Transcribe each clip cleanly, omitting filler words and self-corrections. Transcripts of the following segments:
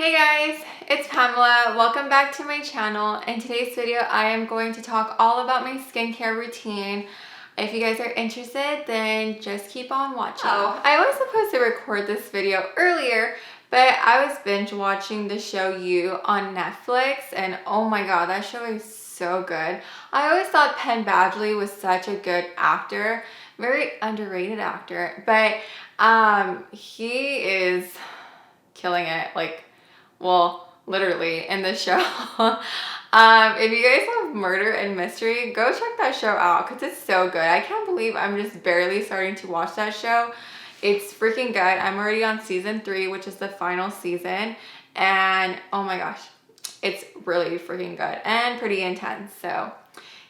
Hey guys, it's Pamela. Welcome back to my channel. In today's video, I am going to talk all about my skincare routine. If you guys are interested, then just keep on watching. Oh, I was supposed to record this video earlier, but I was binge watching the show You on Netflix, and oh my god, that show is so good. I always thought Penn Badgley was such a good actor, very underrated actor, but he is killing it, like, well, literally in the show. If you guys love murder and mystery, go check that show out because it's so good. I can't believe I'm just barely starting to watch that show. It's freaking good. I'm already on season 3, which is the final season, and oh my gosh, it's really freaking good and pretty intense. So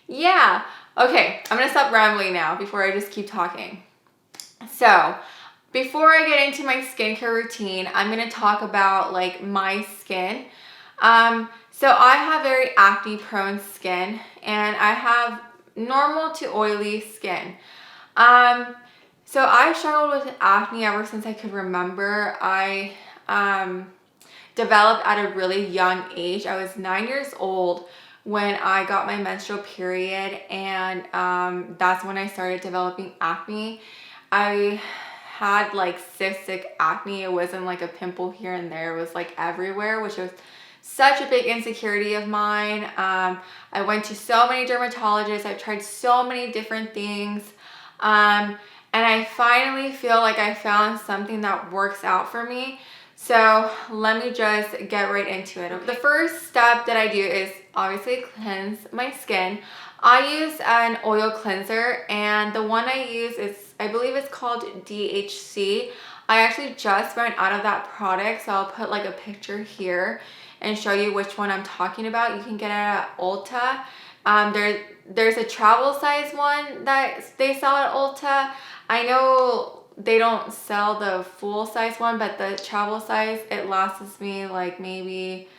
yeah, okay, I'm gonna stop rambling now before I just keep talking. So before I get into my skincare routine, I'm going to talk about like my skin. So I have very acne prone skin, and I have normal to oily skin. So I struggled with acne ever since I could remember. I developed at a really young age. I was 9 years old when I got my menstrual period, and that's when I started developing acne. I had like cystic acne. It wasn't like a pimple here and there. It was like everywhere, which was such a big insecurity of mine. I went to so many dermatologists. I tried so many different things. And I finally feel like I found something that works out for me. So let me just get right into it. Okay. The first step that I do is obviously cleanse my skin. I use an oil cleanser, and the one I use is, I believe it's called DHC. I actually just ran out of that product, so I'll put like a picture here and show you which one I'm talking about. You can get it at Ulta. There's a travel size one that they sell at Ulta. I know they don't sell the full size one, but the travel size, it lasts me like maybe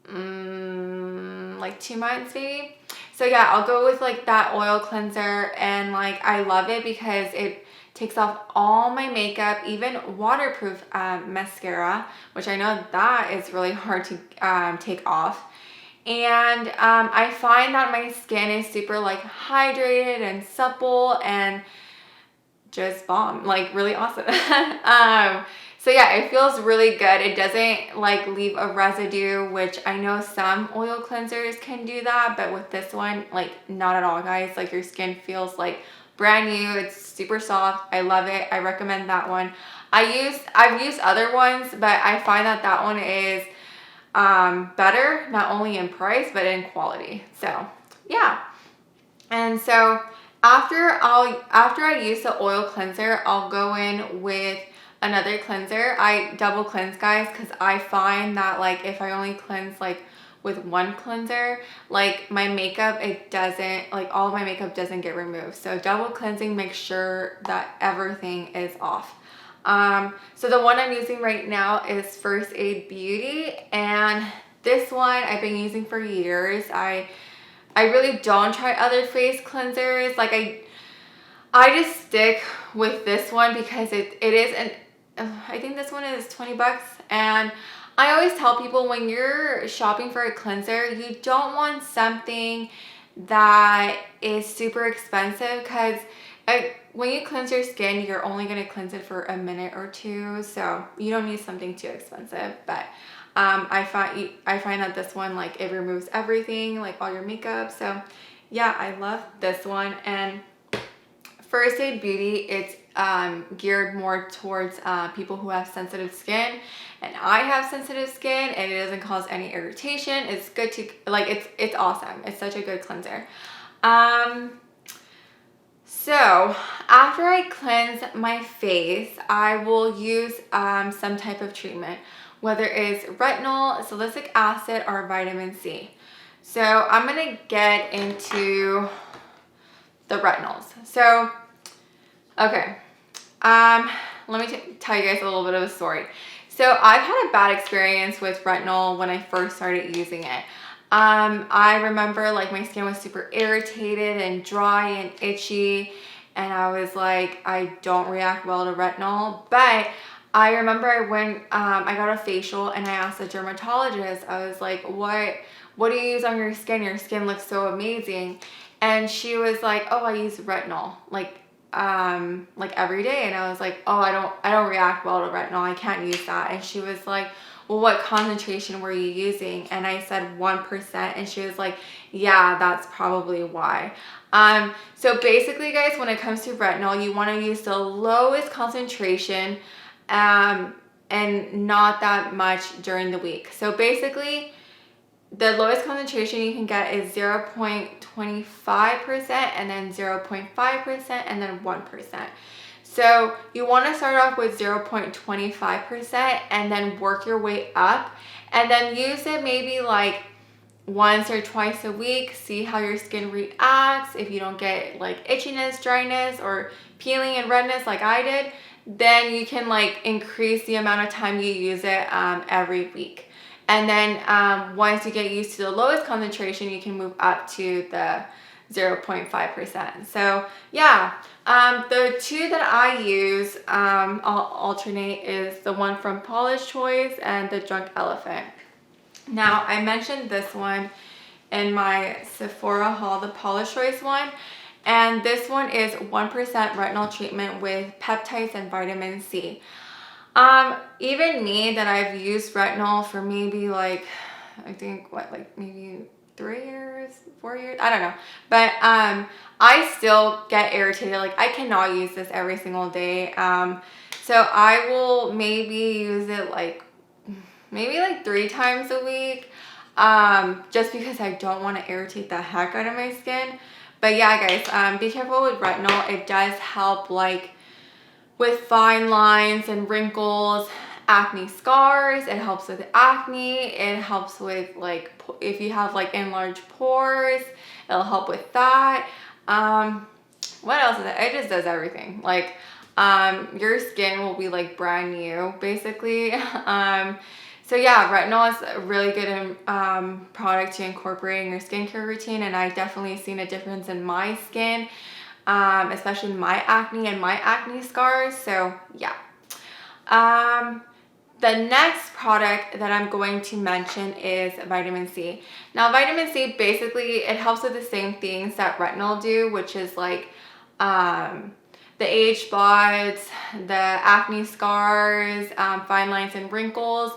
like 2 months maybe. So yeah, I'll go with like that oil cleanser, and like I love it because it takes off all my makeup, even waterproof mascara, which I know that is really hard to take off. And I find that my skin is super like hydrated and supple and just bomb, like really awesome. So yeah, it feels really good. It doesn't like leave a residue, which I know some oil cleansers can do that, but with this one, like not at all, guys. Like your skin feels like brand new. It's super soft. I love it. I recommend that one. I've used other ones, but I find that that one is better, not only in price, but in quality. So yeah. And so after I use the oil cleanser, I'll go in with another cleanser. I double cleanse, guys, because I find that like if I only cleanse like with one cleanser, like my makeup, it doesn't, like all of my makeup doesn't get removed. So double cleansing makes sure that everything is off. So the one I'm using right now is First Aide Beauty, and this one I've been using for years. I really don't try other face cleansers. Like I just stick with this one because it is an, I think this one is 20 bucks. And I always tell people, when you're shopping for a cleanser, you don't want something that is super expensive, because when you cleanse your skin, you're only going to cleanse it for a minute or two. So you don't need something too expensive. But I find that this one, like, it removes everything, like all your makeup. So yeah, I love this one. And First Aid Beauty, it's geared more towards people who have sensitive skin, and I have sensitive skin, and it doesn't cause any irritation. It's good to, like, it's awesome. It's such a good cleanser. So after I cleanse my face, I will use some type of treatment, whether it's retinol, salicylic acid, or vitamin C. So I'm gonna get into the retinols. So, okay, let me tell you guys a little bit of a story. So I've had a bad experience with retinol when I first started using it. I remember like my skin was super irritated and dry and itchy, and I was like, I don't react well to retinol. But I remember I got a facial and I asked the dermatologist, I was like, what do you use on your skin? Your skin looks so amazing. And she was like, oh, I use retinol like every day. And I was like, oh, I don't react well to retinol. I can't use that. And she was like, well, what concentration were you using? And I said 1%. And she was like, yeah, that's probably why. So basically, guys, when it comes to retinol, you want to use the lowest concentration, and not that much during the week. So basically, the lowest concentration you can get is 0.25% and then 0.5% and then 1%. So you want to start off with 0.25% and then work your way up, and then use it maybe like once or twice a week. See how your skin reacts. If you don't get like itchiness, dryness, or peeling and redness like I did, then you can like increase the amount of time you use it every week. And then once you get used to the lowest concentration, you can move up to the 0.5%. So yeah, the two that I use, I'll alternate, is the one from Paula's Choice and the Drunk Elephant. Now, I mentioned this one in my Sephora haul, the Paula's Choice one. And this one is 1% retinol treatment with peptides and vitamin C. Even me, that I've used retinol for maybe like, I think like maybe 3 years, 4 years, I don't know. But I still get irritated. Like, I cannot use this every single day. So I will maybe use it like maybe like 3 times a week, just because I don't want to irritate the heck out of my skin. But yeah, guys, be careful with retinol. It does help like with fine lines and wrinkles, acne scars. It helps with acne. It helps with like if you have like enlarged pores, it'll help with that. What else is it? It just does everything. Like your skin will be like brand new basically. So yeah, retinol is a really good product to incorporate in your skincare routine, and I definitely seen a difference in my skin, especially my acne and my acne scars. So yeah. The next product that I'm going to mention is vitamin C. Now, vitamin C, basically, it helps with the same things that retinol do, which is like the age spots, the acne scars, fine lines and wrinkles.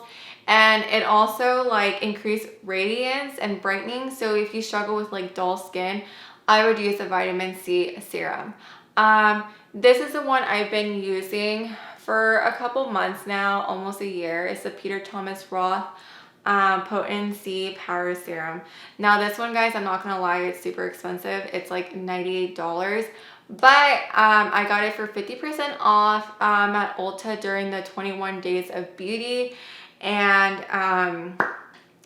And it also like increase radiance and brightening. So if you struggle with like dull skin, I would use a vitamin C serum. This is the one I've been using for a couple months now, almost a year. It's the Peter Thomas Roth Potent C Power Serum. Now this one, guys, I'm not gonna lie, it's super expensive. It's like $98. But I got it for 50% off at Ulta during the 21 Days of Beauty. And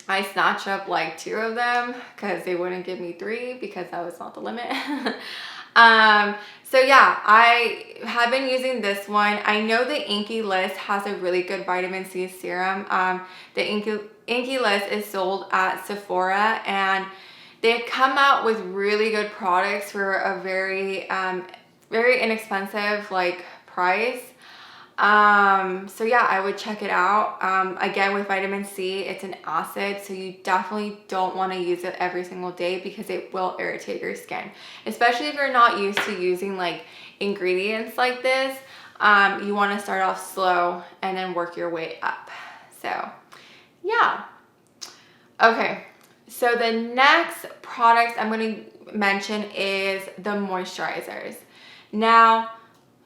I snatched up like 2 of them because they wouldn't give me 3 because that was not the limit. So yeah, I have been using this one. I know the Inky List has a really good vitamin C serum. The Inky List is sold at Sephora, and they come out with really good products for a very very inexpensive like price. So yeah, I would check it out. Again, with vitamin C, it's an acid, so you definitely don't want to use it every single day because it will irritate your skin, especially if you're not used to using like ingredients like this. You want to start off slow and then work your way up. So yeah. Okay, so the next product I'm going to mention is the moisturizers. Now,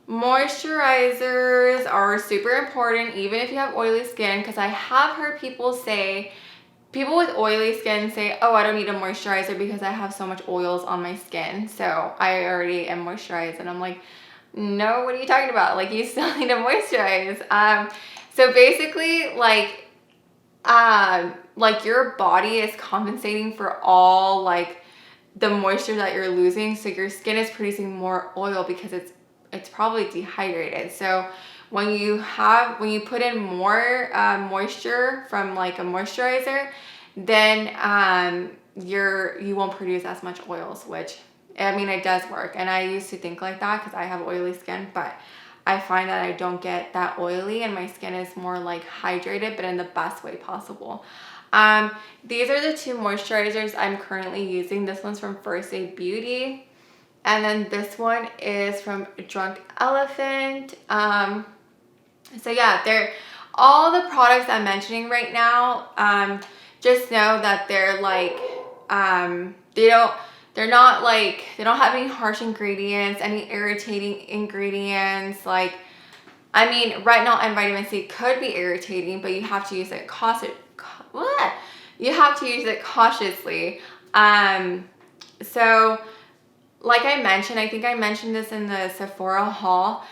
moisturizers are super important even if you have oily skin, because I have heard people with oily skin say, oh, I don't need a moisturizer because I have so much oils on my skin, so I already am moisturized. And I'm like, no, what are you talking about? Like, you still need to moisturize. So basically, like your body is compensating for all like the moisture that you're losing, so your skin is producing more oil because it's probably dehydrated. So when you put in more moisture from like a moisturizer, then you won't produce as much oils, which I mean, it does work. And I used to think like that because I have oily skin, but I find that I don't get that oily and my skin is more like hydrated, but in the best way possible. These are the two moisturizers I'm currently using. This one's from Aide Beauty, and then this one is from Drunk Elephant. So yeah, they're all the products I'm mentioning right now. Just know that they're like, they're not like, they don't have any harsh ingredients, any irritating ingredients. Like, I mean, retinol and vitamin C could be irritating, but you have to use it cautiously. So like I mentioned, I think I mentioned this in the Sephora haul.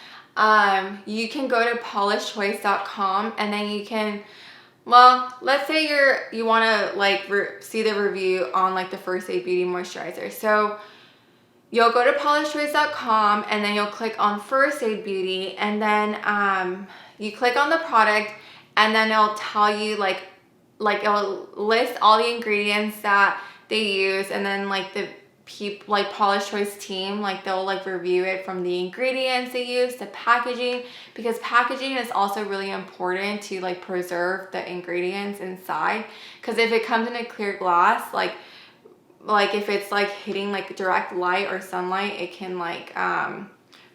You can go to polishchoice.com and then you can, well, let's say you want to like see the review on like the Aide Beauty moisturizer. So you'll go to polishchoice.com and then you'll click on Aide Beauty, and then you click on the product, and then it'll tell you like it'll list all the ingredients that they use, and then like the Polish Choice team, like they'll like review it from the ingredients they use to packaging, because packaging is also really important to like preserve the ingredients inside, because if it comes in a clear glass, like if it's like hitting like direct light or sunlight, it can like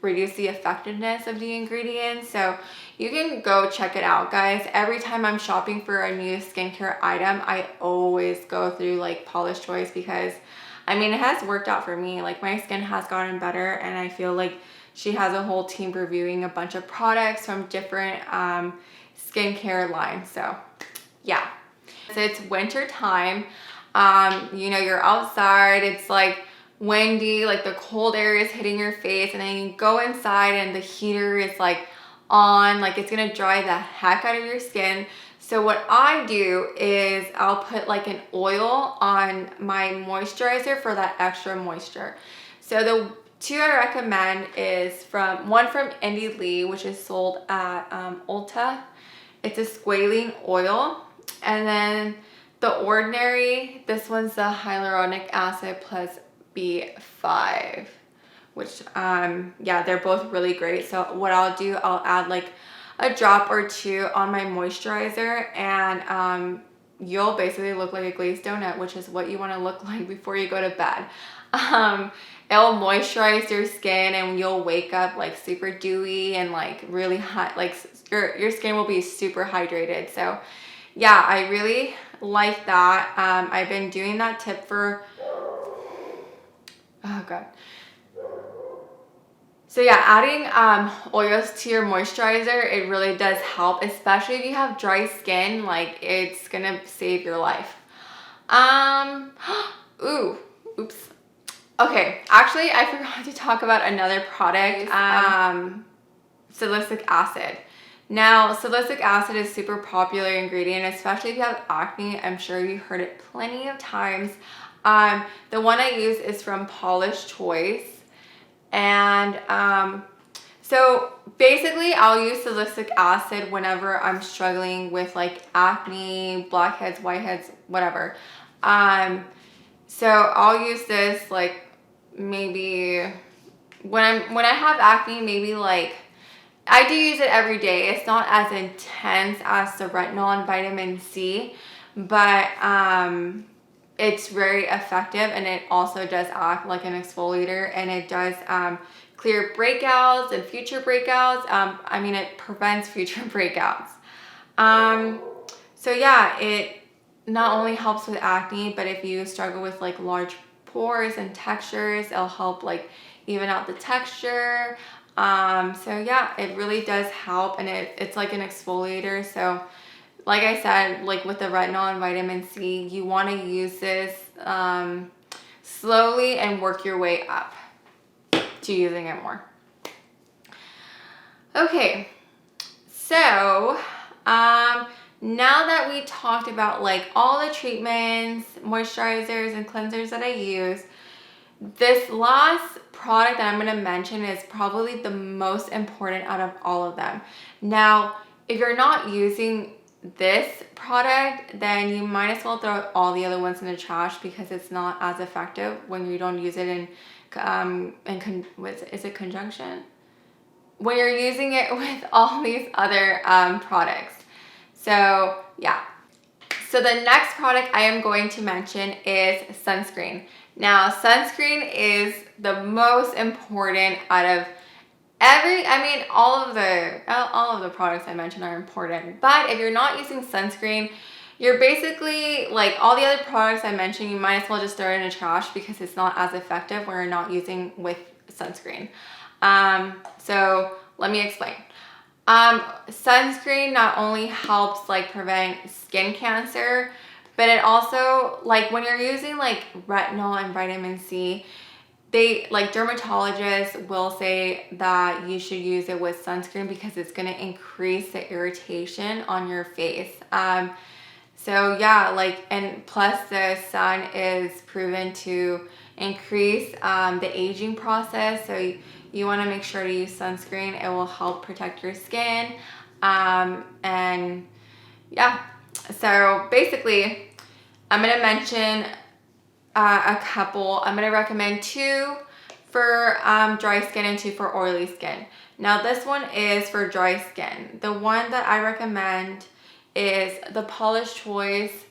reduce the effectiveness of the ingredients. So you can go check it out, guys. Every time I'm shopping for a new skincare item, I always go through like Polish Choice, because I mean, it has worked out for me. Like my skin has gotten better, and I feel like she has a whole team reviewing a bunch of products from different skincare lines. So yeah, so it's winter time. You know, you're outside, it's like windy, like the cold air is hitting your face, and then you go inside and the heater is like on, like it's gonna dry the heck out of your skin. So what I do is I'll put like an oil on my moisturizer for that extra moisture. So the two I recommend is one from Indie Lee, which is sold at Ulta. It's a squalene oil. And then the Ordinary, this one's the hyaluronic acid plus B5, which yeah, they're both really great. So what I'll do, I'll add like a drop or two on my moisturizer, and you'll basically look like a glazed donut, which is what you want to look like before you go to bed. It'll moisturize your skin, and you'll wake up like super dewy and like really hot, like your skin will be super hydrated. So yeah, I really like that. I've been doing that tip for, oh god. So yeah, adding oils to your moisturizer, it really does help, especially if you have dry skin. Like, it's gonna save your life. Oops. Okay, actually, I forgot to talk about another product, Salicylic Acid. Now, salicylic acid is a super popular ingredient, especially if you have acne. I'm sure you heard it plenty of times. The one I use is from Polish Choice. And so basically I'll use salicylic acid whenever I'm struggling with like acne, blackheads, whiteheads, whatever. So I'll use this like maybe when I have acne, maybe like I do use it every day. It's not as intense as the retinol and vitamin C, but it's very effective, and it also does act like an exfoliator, and it does clear breakouts and future breakouts. I mean, it prevents future breakouts. So yeah, it not only helps with acne, but if you struggle with like large pores and textures, it'll help like even out the texture. So yeah, it really does help, and it's like an exfoliator. So like I said, like with the retinol and vitamin C, you want to use this slowly and work your way up to using it more. Okay, so now that we talked about like all the treatments, moisturizers, and cleansers that I use, this last product that I'm going to mention is probably the most important out of all of them. Now, if you're not using this product, then you might as well throw all the other ones in the trash, because it's not as effective when you don't use it in is it conjunction? when you're using it with all these other products. So yeah. So the next product I am going to mention is sunscreen. Now, sunscreen is the most important out of all of the products I mentioned are important, but if you're not using sunscreen, you're basically like all the other products I mentioned, you might as well just throw it in the trash because it's not as effective when you're not using with sunscreen. So let me explain. Sunscreen not only helps like prevent skin cancer, but it also, like when you're using like retinol and vitamin C, they like dermatologists will say that you should use it with sunscreen because it's going to increase the irritation on your face. So yeah, like, and plus the sun is proven to increase the aging process. So you want to make sure to use sunscreen. It will help protect your skin. And yeah, so basically I'm going to mention a couple. I'm going to recommend 2 for dry skin and 2 for oily skin. Now this one is for dry skin. The one that I recommend is the Paula's Choice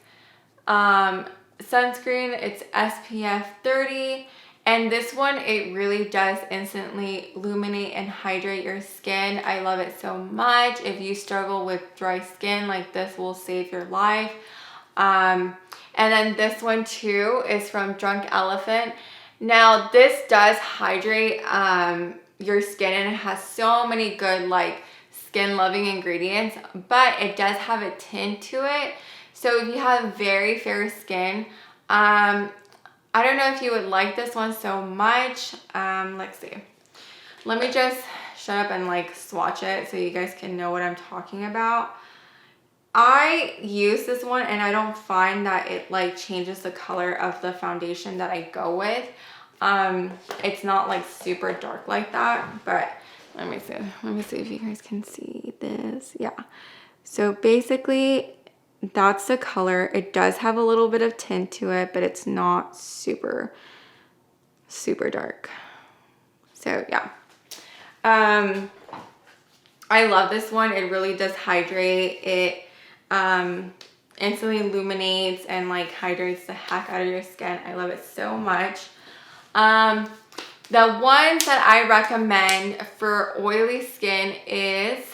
sunscreen. It's SPF 30, and this one, it really does instantly illuminate and hydrate your skin. I love it so much. If you struggle with dry skin, like this will save your life. And then this one too is from Drunk Elephant. Now this does hydrate your skin, and it has so many good like skin loving ingredients, but it does have a tint to it. So if you have very fair skin, I don't know if you would like this one so much. Let's see. Let me just shut up and like swatch it so you guys can know what I'm talking about. I use this one and I don't find that it like changes the color of the foundation that I go with. It's not like super dark like that, but let me see if you guys can see this. Yeah. So basically that's the color. It does have a little bit of tint to it, but it's not super dark. So yeah. I love this one. It really does hydrate. It instantly illuminates and like hydrates the heck out of your skin. I love it so much. The ones that I recommend for oily skin is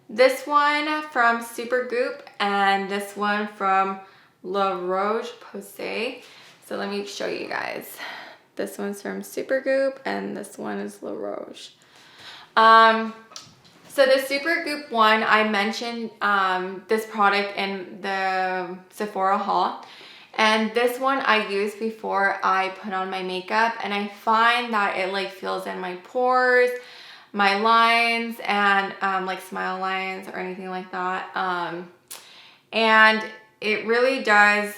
this one from Supergoop and this one from Roche Posay. So let me show you guys. This one's from Supergoop and this one is Roche. So the Supergoop one, I mentioned this product in the Sephora haul. And this one I use before I put on my makeup, and I find that it like fills in my pores, my lines, and like smile lines or anything like that. And it really does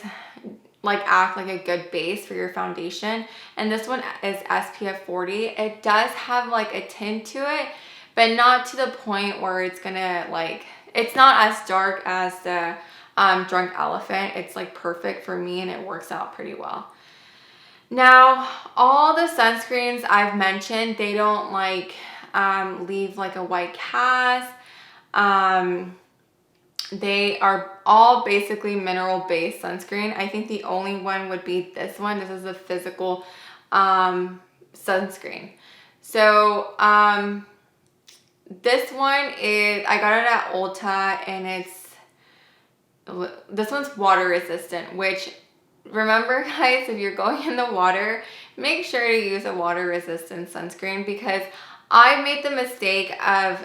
like act like a good base for your foundation. And this one is SPF 40. It does have like a tint to it, but not to the point where it's gonna like, it's not as dark as the Drunk Elephant. It's like perfect for me and it works out pretty well. Now, all the sunscreens I've mentioned, they don't like leave like a white cast. They are all basically mineral-based sunscreen. I think the only one would be this one. This is a physical sunscreen. So this one is, I got it at Ulta, and this one's water resistant, which, remember guys, if you're going in the water, make sure to use a water resistant sunscreen, because I made the mistake of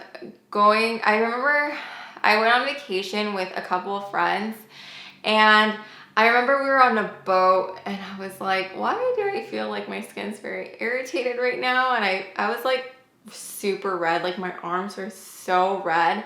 going, I remember I went on vacation with a couple of friends, and I remember we were on a boat and I was like, why do I feel like my skin's very irritated right now? And I was like super red, like my arms were so red.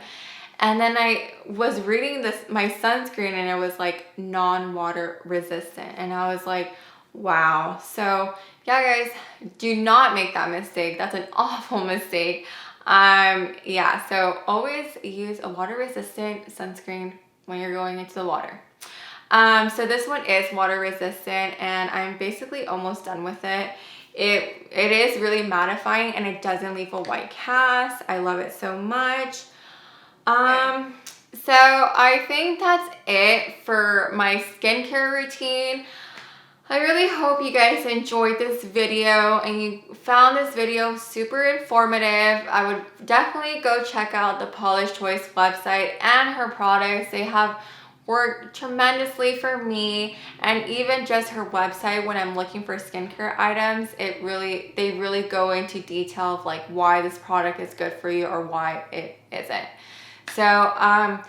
And then I was reading my sunscreen, and it was like non-water resistant. And I was like, wow. So yeah, guys, do not make that mistake. That's an awful mistake. Yeah, so always use a water resistant sunscreen when you're going into the water. So this one is water resistant, and I'm basically almost done with it. It is really mattifying and it doesn't leave a white cast. I love it so much. So I think that's it for my skincare routine. I really hope you guys enjoyed this video and you found this video super informative. I would definitely go check out the Paula's Choice website and her products. They have worked tremendously for me, and even just her website when I'm looking for skincare items, they really go into detail of like why this product is good for you or why it isn't. So and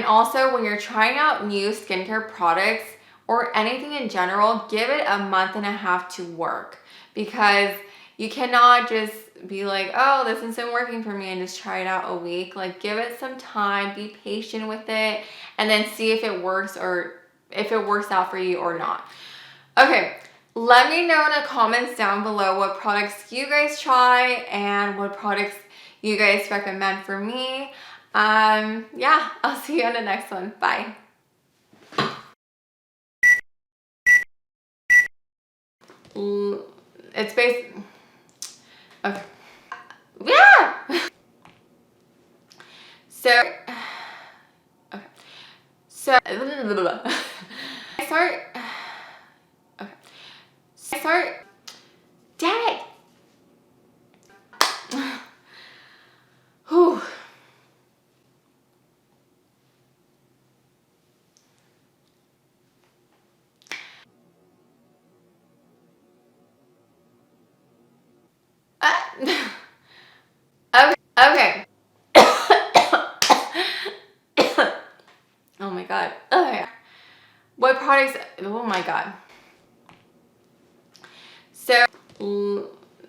also when you're trying out new skincare products or anything in general, give it a month and a half to work, because you cannot just be like, oh, this isn't working for me, and just try it out a week. Like, give it some time, be patient with it, and then see if it works or if it works out for you or not. Okay, let me know in the comments down below what products you guys try and what products you guys recommend for me. I'll see you on the next one. Bye. It's based. Okay. Yeah. So. Okay. So. I start. Okay. I start. Dang it. Whew. Okay. Oh my god. Okay. What products? Oh my god. So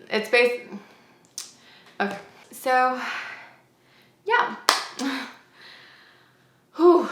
it's based. Okay. So yeah. Whew.